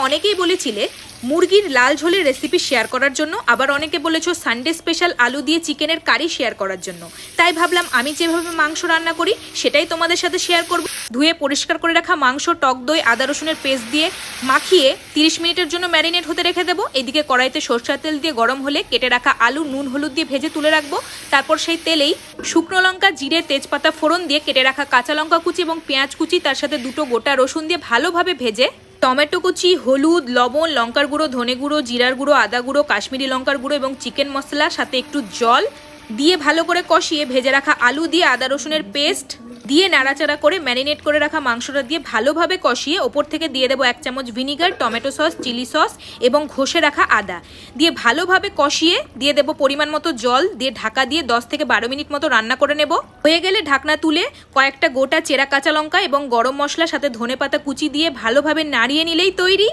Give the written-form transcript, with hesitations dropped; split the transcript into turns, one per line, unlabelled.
অনেকেই বলেছিলে মুরগির লাল ঝোলের রেসিপি শেয়ার করার জন্য, আবার অনেকে বলেছো সানডে স্পেশাল আলু দিয়ে চিকেনের কারি শেয়ার করার জন্য। তাই ভাবলাম আমি যেভাবে মাংস রান্না করি সেটাই তোমাদের সাথে শেয়ার করব। ধুয়ে পরিষ্কার করে রাখা মাংস টক দই আদা রসুনের পেস্ট দিয়ে মাখিয়ে 30 মিনিটের জন্য ম্যারিনেট হতে রেখে দেবো। এদিকে কড়াইতে সরষের তেল দিয়ে গরম হলে কেটে রাখা আলু নুন হলুদ দিয়ে ভেজে তুলে রাখবো। তারপর সেই তেলেই শুকনো লঙ্কা জিরে তেজপাতা ফোড়ন দিয়ে কেটে রাখা কাঁচা লঙ্কা কুচি এবং পেঁয়াজ কুচি, তার সাথে 2টো গোটা রসুন দিয়ে ভালোভাবে ভেজে টমেটো কুচি, হলুদ, লবণ, লঙ্কার গুঁড়ো, ধনে গুঁড়ো, জিরার গুঁড়ো, আদা গুঁড়ো, কাশ্মীরি লঙ্কার গুঁড়ো এবং চিকেন মশলা সাথে একটু জল দিয়ে ভালো করে কষিয়ে ভেজে রাখা আলু দিয়ে আদা রসুনের পেস্ট দিয়ে নাড়াচাড়া করে ম্যারিনেট করে রাখা মাংসটা দিয়ে ভালোভাবে কষিয়ে ওপর থেকে দিয়ে দেবো 1 চামচ vinegar, tomato sauce, chilli sauce এবং ঘষে রাখা আদা দিয়ে ভালোভাবে কষিয়ে দিয়ে দেবো পরিমাণ মতো জল দিয়ে ঢাকা দিয়ে 10 থেকে 12 মিনিট মতো রান্না করে নেব। হয়ে গেলে ঢাকনা তুলে কয়েকটা গোটা চেরা কাঁচা লঙ্কা এবং গরম মশলার সাথে ধনেপাতা কুচি দিয়ে ভালোভাবে নাড়িয়ে নিলেই তৈরি।